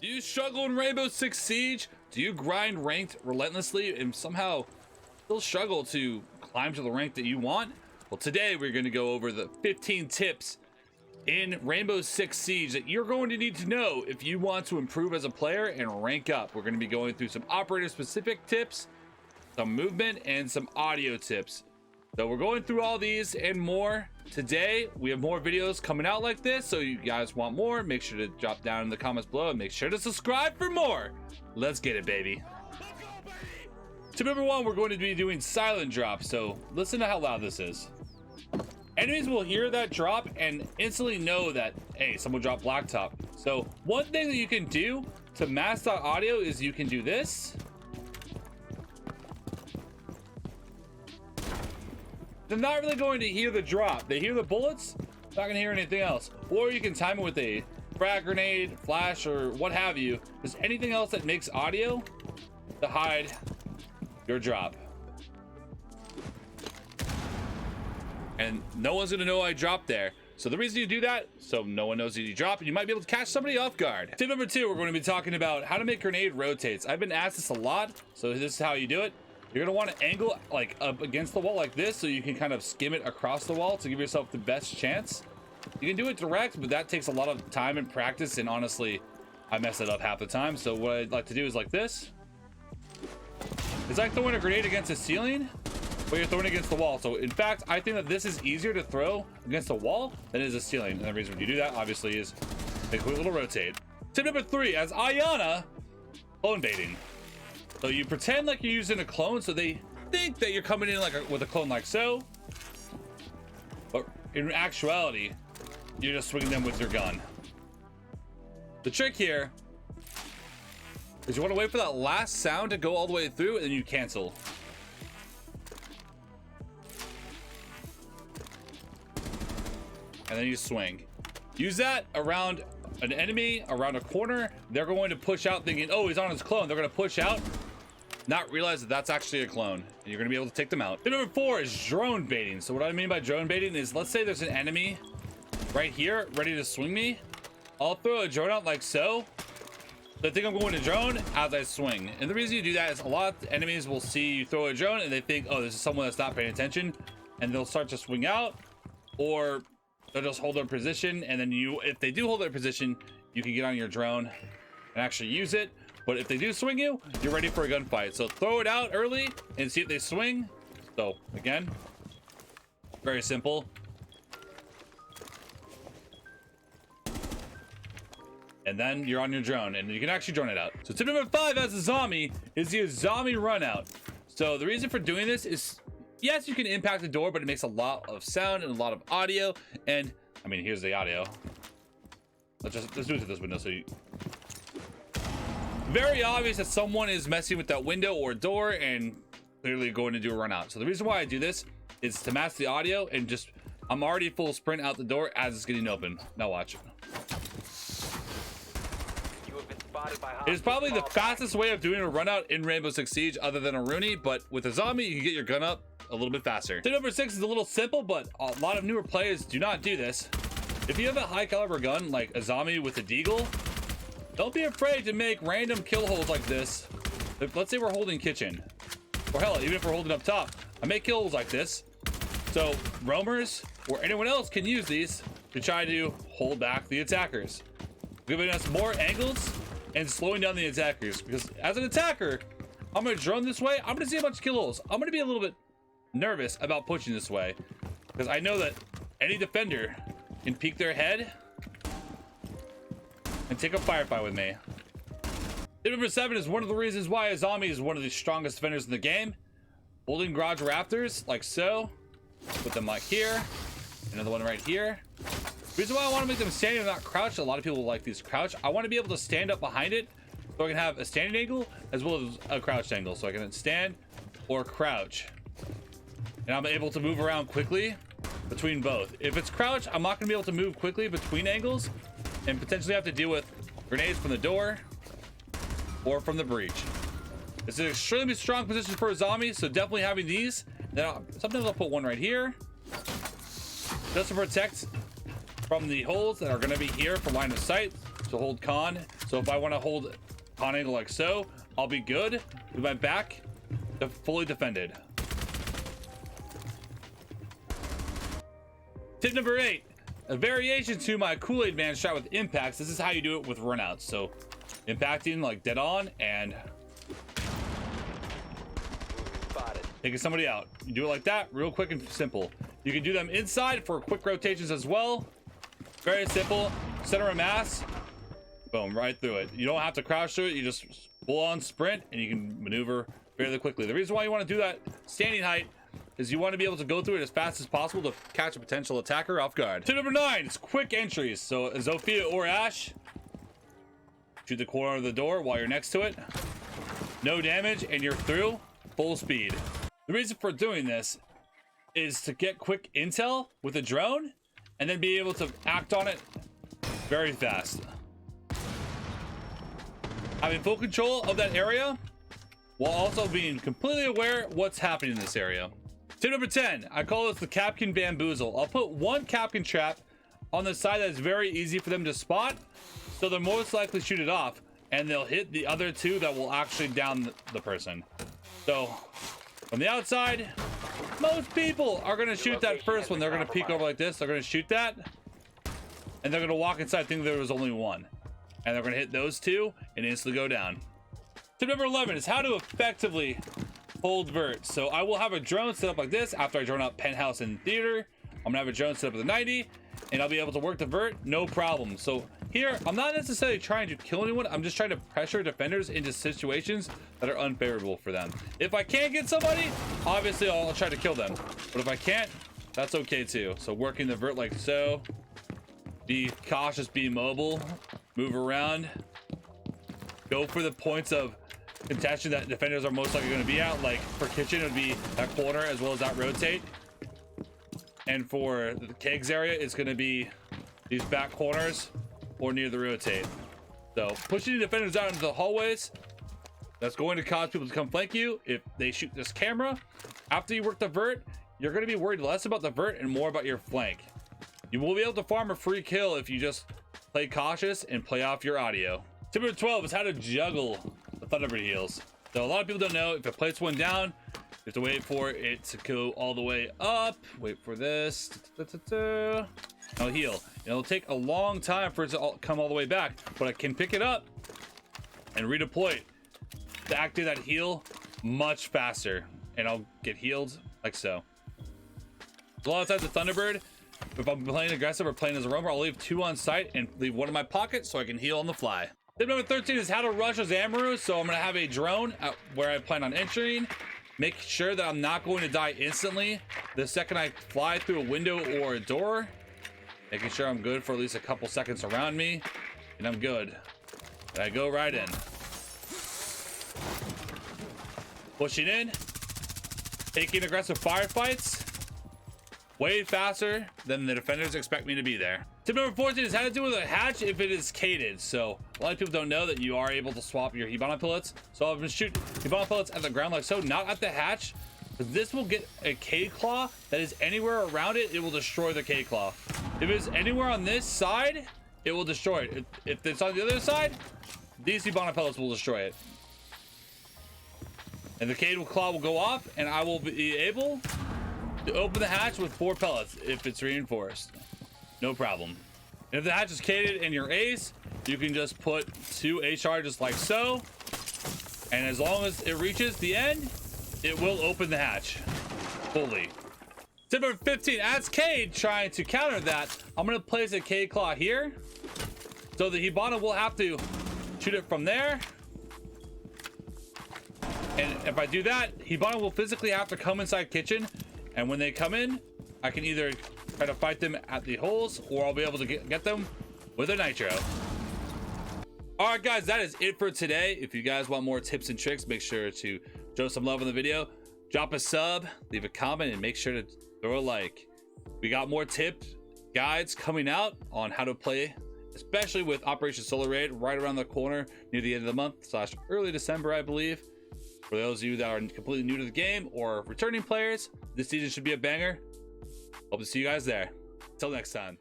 Do you struggle in Rainbow Six Siege? Do you grind ranked relentlessly and somehow still struggle to climb to the rank that you want? Well, today we're going to go over the 15 tips in Rainbow Six Siege that you're going to need to know if you want to improve as a player and rank up. We're going to be going through some operator specific tips, some movement, and some audio tips. So we're going through all these and more today. We have more videos coming out like this, so you guys want more, make sure to drop down in the comments below and make sure to subscribe for more. Let's get it, baby. Tip number one, we're going to be doing silent drop. So listen to how loud this is. Enemies will hear that drop and instantly know that, hey, someone dropped blacktop. So one thing that you can do to mask that audio is you can do this. They're not really going to hear the drop. They hear the bullets, not gonna hear anything else. Or you can time it with a frag grenade, flash, or what have you. Just anything else that makes audio to hide your drop. And no one's gonna know I dropped there. So the reason you do that, so no one knows that you drop, and you might be able to catch somebody off guard. Tip number two, we're going to be talking about how to make grenade rotates. I've been asked this a lot, so this is how you do it. You're gonna want to angle like up against the wall like this, so you can kind of skim it across the wall to give yourself the best chance. You can do it direct, but that takes a lot of time and practice, and honestly, I mess it up half the time. So what I'd like to do is like this. It's like throwing a grenade against a ceiling, but you're throwing it against the wall. So in fact, I think that this is easier to throw against a wall than it is a ceiling. And the reason you do that, obviously, is a quick little rotate. Tip number three, as Iana, clone baiting. So you pretend like you're using a clone, so they think that you're coming in like with a clone like so, but in actuality, you're just swinging them with your gun. The trick here is you want to wait for that last sound to go all the way through, and then you cancel. And then you swing. Use that around an enemy, around a corner. They're going to push out thinking, oh, he's on his clone. They're going to push out, not realize that that's actually a clone, and you're going to be able to take them out. Tip number four is drone baiting. So what I mean by drone baiting is, let's say there's an enemy right here ready to swing me. I'll throw a drone out like so. They think I'm going to drone as I swing. And the reason you do that is a lot of enemies will see you throw a drone and they think, oh, this is someone that's not paying attention, and they'll start to swing out, or they'll just hold their position. And then you, if they do hold their position, you can get on your drone and actually use it. But if they do swing you, you're ready for a gunfight. So throw it out early and see if they swing. So again, very simple. And then you're on your drone and you can actually drone it out. So tip number five as Azami is the Azami Run Out. So the reason for doing this is, yes, you can impact the door, but it makes a lot of sound and a lot of audio. And I mean, here's the audio. Let's do it to this window. So you, very obvious that someone is messing with that window or door and clearly going to do a run out. So the reason why I do this is to mask the audio, and just, I'm already full sprint out the door as it's getting open. Now watch. It is probably the fastest way of doing a run out in Rainbow Six Siege other than a Rooney, but with Azami, you can get your gun up a little bit faster. Tip number six is a little simple, but a lot of newer players do not do this. If you have a high caliber gun like Azami with a Deagle, don't be afraid to make random kill holes like this. Let's say we're holding kitchen, or hell, even if we're holding up top, I make kill holes like this. So roamers or anyone else can use these to try to hold back the attackers, giving us more angles and slowing down the attackers. Because as an attacker, I'm gonna drone this way, I'm gonna see a bunch of kill holes. I'm gonna be a little bit nervous about pushing this way, because I know that any defender can peek their head and take a firefight with me. Tip number seven is one of the reasons why Azami is one of the strongest defenders in the game. Holding garage rafters like so, put them like here, another one right here. The reason why I want to make them standing and not crouch, a lot of people like these crouch. I want to be able to stand up behind it, so I can have a standing angle as well as a crouched angle, so I can stand or crouch, and I'm able to move around quickly between both. If it's crouch, I'm not going to be able to move quickly between angles and potentially have to deal with grenades from the door or from the breach. It's an extremely strong position for Azami, so definitely having these. Now sometimes I'll put one right here just to protect from the holes that are going to be here for line of sight, to hold con, so So if I want to hold on angle like so, I'll be good with my back fully defended. Tip number 8, a variation to my Kool-Aid Man shot with impacts. This is how you do it with runouts. So impacting like dead on and taking somebody out. You do it like that, real quick and simple. You can do them inside for quick rotations as well. Very simple. Center of mass, boom, right through it. You don't have to crouch through it. You just full on sprint and you can maneuver fairly quickly. The reason why you want to do that standing height is you want to be able to go through it as fast as possible to catch a potential attacker off guard. Tip number 9 is quick entries. So Zofia or Ash, shoot the corner of the door while you're next to it. No damage and you're through full speed. The reason for doing this is to get quick intel with a drone and then be able to act on it very fast. Having full control of that area while also being completely aware what's happening in this area. Tip number 10, I call this the Kapkan bamboozle. I'll put one Kapkan trap on the side that's very easy for them to spot, so they'll most likely shoot it off and they'll hit the other two that will actually down the person. So from the outside, most people are going to shoot that first one. They're going to peek over like this. They're going to shoot that and they're going to walk inside thinking there was only one, and they're going to hit those two and instantly go down. Tip number 11 is how to effectively hold vert. So I will have a drone set up like this. After I drone out penthouse and theater, I'm gonna have a drone set up with a 90 and I'll be able to work the vert no problem. So here I'm not necessarily trying to kill anyone, I'm just trying to pressure defenders into situations that are unfavorable for them. If I can't get somebody, obviously I'll try to kill them, but if I can't, that's okay too. So working the vert like so, be cautious, be mobile, move around, go for the points of contention that defenders are most likely going to be at. Like for kitchen, it would be that corner as well as that rotate, and for the kegs area, it's going to be these back corners or near the rotate. So pushing the defenders out into the hallways, that's going to cause people to come flank you. If they shoot this camera after you work the vert, you're going to be worried less about the vert and more about your flank. You will be able to farm a free kill if you just play cautious and play off your audio. Tip number 12 is how to juggle the Thunderbird heals. So a lot of people don't know, if it plates one down, you have to wait for it to go all the way up. Wait for this. I'll heal. It'll take a long time for it to come all the way back, but I can pick it up and redeploy it to activate that heal much faster, and I'll get healed like so. A lot of times the Thunderbird, if I'm playing aggressive or playing as a roamer, I'll leave 2 on site and leave 1 in my pocket so I can heal on the fly. Tip number 13 is how to rush as Amaru. So I'm going to have a drone where I plan on entering. Make sure that I'm not going to die instantly the second I fly through a window or a door. Making sure I'm good for at least a couple seconds around me. And I'm good. And I go right in. Pushing in. Taking aggressive firefights. Way faster than the defenders expect me to be there. Tip number 14 is how to deal with a hatch if it is cated. So a lot of people don't know that you are able to swap your Hibana pellets. So I've been shooting Hibana pellets at the ground like so, not at the hatch. But this will get a K-Claw that is anywhere around it, it will destroy the K-Claw. If it's anywhere on this side, it will destroy it. If it's on the other side, these Hibana pellets will destroy it. And the K-Claw will go off, and I will be able to open the hatch with 4 pellets if it's reinforced. No problem. And if the hatch is cated and you're ace, you can just put 2 HR just like so. And as long as it reaches the end, it will open the hatch fully. Tip number 15, as Cade trying to counter that, I'm going to place a K-Claw here. So the Hibana will have to shoot it from there. And if I do that, Hibana will physically have to come inside kitchen. And when they come in, I can either try to fight them at the holes, or I'll be able to get them with a nitro. All right, guys, that is it for today. If you guys want more tips and tricks, make sure to show some love in the video. Drop a sub, leave a comment, and make sure to throw a like. We got more tips, guides coming out on how to play, especially with Operation Solar Raid right around the corner near the end of the month / early December, I believe. For those of you that are completely new to the game or returning players, this season should be a banger. Hope to see you guys there. Until next time.